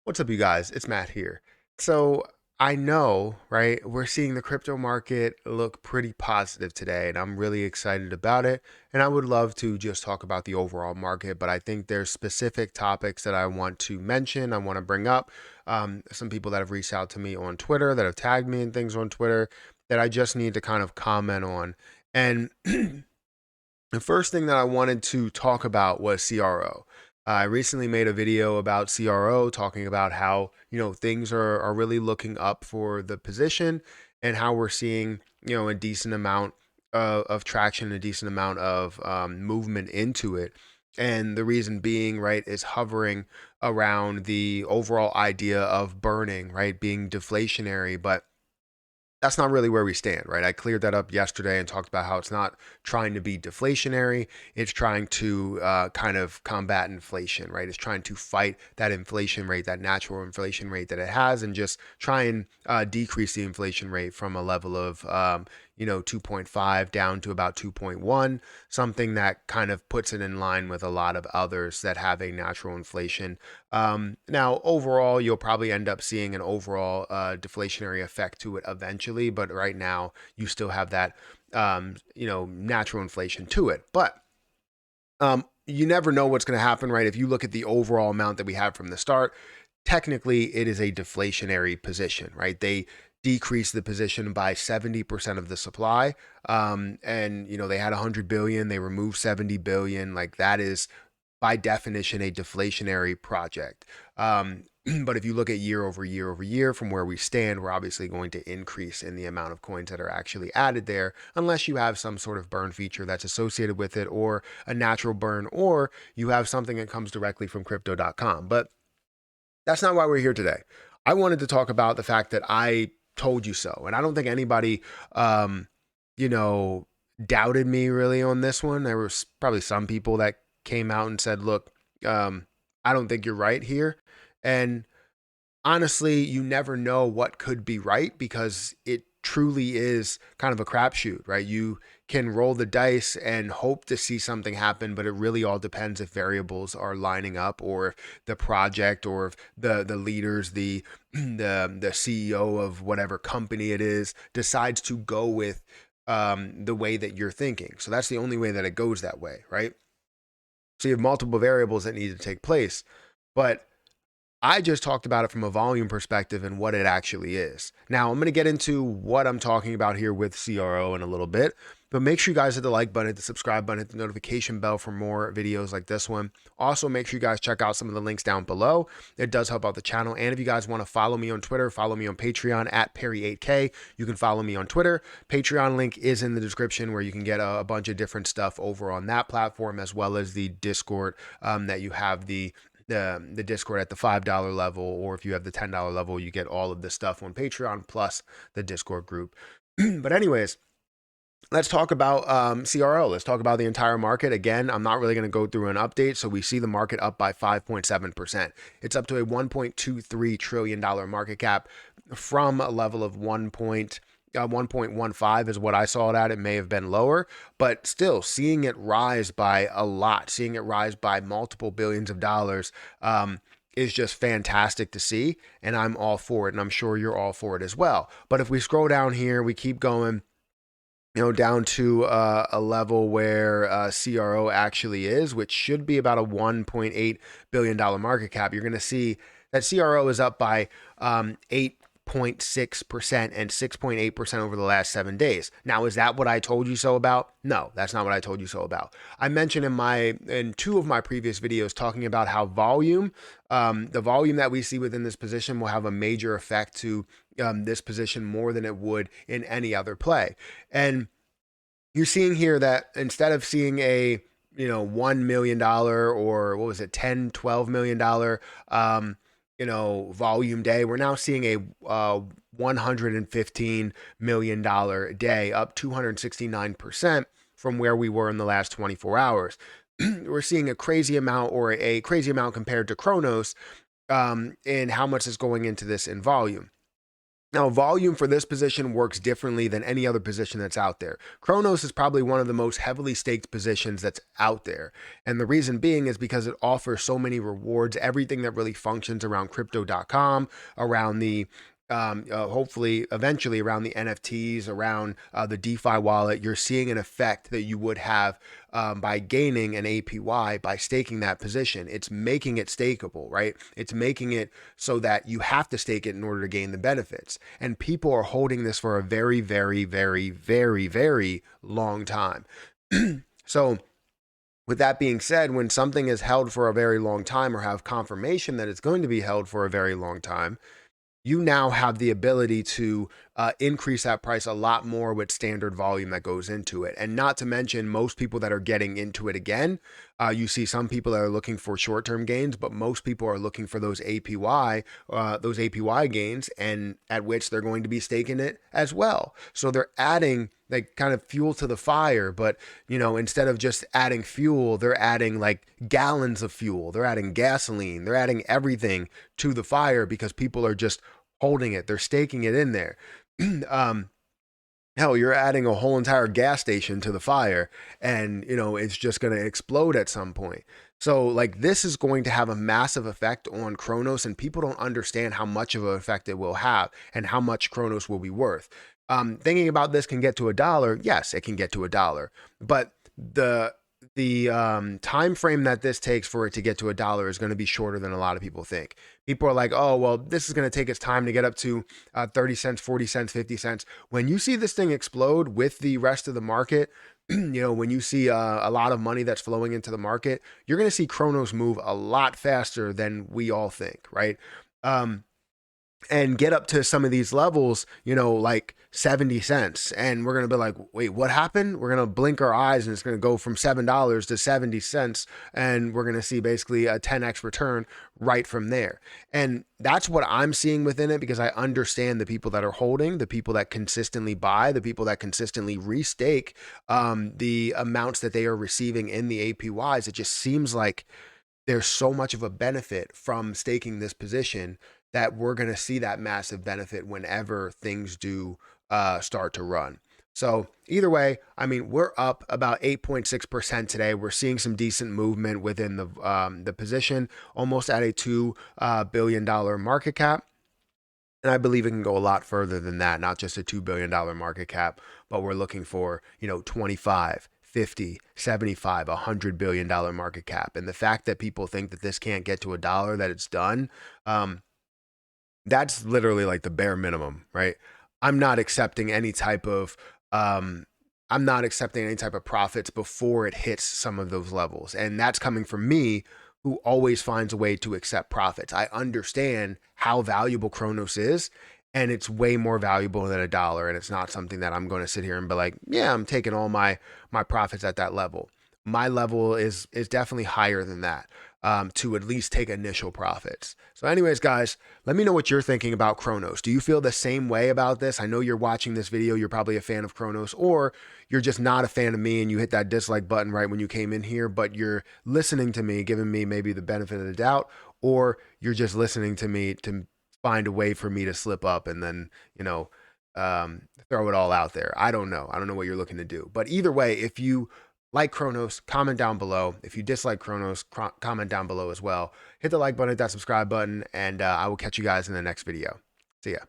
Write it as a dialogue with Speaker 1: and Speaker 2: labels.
Speaker 1: What's up, you guys? It's Matt here. So I know, right? We're seeing the crypto market look pretty positive today, and I'm really excited about it. And I would love to just talk about the overall market, but I think there's specific topics that I want to mention, I want to bring up. Some people that have reached out to me on Twitter, that have tagged me and things on Twitter that I just need to kind of comment on. And the first thing that I wanted to talk about was CRO. I recently made a video about CRO talking about how, things are really looking up for the position and how we're seeing, a decent amount of traction, a decent amount of movement into it. And the reason being, right, is hovering around the overall idea of burning, right, being deflationary. But that's not really where we stand, right? I cleared that up yesterday and talked about how it's not trying to be deflationary. It's trying to kind of combat inflation, right? It's trying to fight that inflation rate, that natural inflation rate that it has, and just try and decrease the inflation rate from a level of, 2.5 down to about 2.1, something that kind of puts it in line with a lot of others that have a natural inflation. Now, overall, you'll probably end up seeing an overall deflationary effect to it eventually, but right now you still have that, natural inflation to it. But you never know what's going to happen, right? If you look at the overall amount that we have from the start, technically it is a deflationary position, right? They decreased the position by 70% of the supply. And, they had 100 billion, they removed 70 billion. Like that is by definition a deflationary project. But if you look at year over year over year from where we stand, we're obviously going to increase in the amount of coins that are actually added there, unless you have some sort of burn feature that's associated with it, or a natural burn, or you have something that comes directly from crypto.com. But that's not why we're here today. I wanted to talk about the fact that I told you so. And I don't think anybody, you know, doubted me really on this one. There was probably some people that came out and said, look, I don't think you're right here. And honestly, you never know what could be right because it truly is kind of a crapshoot, right? You can roll the dice and hope to see something happen, but it really all depends if variables are lining up, or if the project, or if the leaders, the CEO of whatever company it is decides to go with the way that you're thinking. So that's the only way that it goes that way, right? So you have multiple variables that need to take place, but I just talked about it from a volume perspective and what it actually is. Now, I'm going to get into what I'm talking about here with CRO in a little bit, but make sure you guys hit the like button, hit the subscribe button, hit the notification bell for more videos like this one. Also, make sure you guys check out some of the links down below. It does help out the channel. And if you guys want to follow me on Twitter, follow me on Patreon at Perry8K. You can follow me on Twitter. Patreon link is in the description, where you can get a bunch of different stuff over on that platform, as well as the Discord that you have the Discord at the $5 level, or if you have the $10 level, you get all of the stuff on Patreon plus the Discord group. But anyways, let's talk about CRO. Let's talk about the entire market. Again, I'm not really going to go through an update. So we see the market up by 5.7%. It's up to a $1.23 trillion market cap from a level of 1.15 is what I saw it at. It may have been lower, but still seeing it rise by a lot, seeing it rise by multiple billions of dollars, is just fantastic to see. And I'm all for it. And I'm sure you're all for it as well. But if we scroll down here, we keep going, down to a level where CRO actually is, which should be about a $1.8 billion market cap. You're going to see that CRO is up by 8.6% and 6.8% over the last 7 days. Now, is that what I told you so about? No, that's not what I told you so about. I mentioned in two of my previous videos talking about how the volume that we see within this position will have a major effect to this position more than it would in any other play. And you're seeing here that instead of seeing a $1 million, or what was it, 10 12 million dollar volume day, we're now seeing a $115 million day, up 269% from where we were in the last 24 hours. We're seeing a crazy amount, or a crazy amount compared to Chronos, in how much is going into this in volume. Now, volume for this position works differently than any other position that's out there. Kronos is probably one of the most heavily staked positions that's out there. And the reason being is because it offers so many rewards, everything that really functions around crypto.com, around the hopefully eventually around the NFTs, around the DeFi wallet. You're seeing an effect that you would have by gaining an APY by staking that position. It's making it stakeable, right? It's making it so that you have to stake it in order to gain the benefits. And people are holding this for a very, very, very, very, very long time. So, with that being said, when something is held for a very long time or have confirmation that it's going to be held for a very long time, you now have the ability to increase that price a lot more with standard volume that goes into it. And not to mention, most people that are getting into it again, you see some people that are looking for short-term gains, but most people are looking for those APY gains, and at which they're going to be staking it as well. So they're adding like kind of fuel to the fire, but instead of just adding fuel, they're adding like gallons of fuel, they're adding gasoline, they're adding everything to the fire because people are just holding it, they're staking it in there. um Hell, you're adding a whole entire gas station to the fire, and it's just going to explode at some point. So like this is going to have a massive effect on Kronos, and people don't understand how much of an effect it will have and how much Kronos will be worth. Thinking about this can get to $1. Yes, it can get to $1, but the time frame that this takes for it to get to $1 is going to be shorter than a lot of people think. People are like, oh, well, this is going to take its time to get up to 30 cents, 40 cents, 50 cents. When you see this thing explode with the rest of the market, when you see a lot of money that's flowing into the market, you're going to see Kronos move a lot faster than we all think, right? And get up to some of these levels, like 70 cents. And we're going to be like, wait, what happened? We're going to blink our eyes and it's going to go from $7 to 70 cents. And we're going to see basically a 10x return right from there. And that's what I'm seeing within it, because I understand the people that are holding, the people that consistently buy, the people that consistently restake the amounts that they are receiving in the APYs. It just seems like there's so much of a benefit from staking this position that we're going to see that massive benefit whenever things do start to run. So either way, I mean, we're up about 8.6% today. We're seeing some decent movement within the position, almost at a $2 billion market cap. And I believe it can go a lot further than that, not just a $2 billion market cap, but we're looking for, 25, 50, 75, $100 billion market cap. And the fact that people think that this can't get to $1, that it's done, that's literally like the bare minimum, right? I'm not accepting any type of um I'm not accepting any type of profits before it hits some of those levels. And that's coming from me, who always finds a way to accept profits. I understand how valuable Kronos is, and it's way more valuable than $1. And it's not something that I'm going to sit here and be like, yeah, I'm taking all my profits at that level. My level is definitely higher than that, to at least take initial profits. So anyways, guys, let me know what you're thinking about Kronos. Do you feel the same way about this? I know you're watching this video, you're probably a fan of Kronos, or you're just not a fan of me and you hit that dislike button right when you came in here, but you're listening to me, giving me maybe the benefit of the doubt, or you're just listening to me to find a way for me to slip up and then, throw it all out there. I don't know. I don't know what you're looking to do. But either way, if you like Kronos, comment down below. If you dislike Kronos, comment down below as well. Hit the like button, hit that subscribe button, and I will catch you guys in the next video. See ya.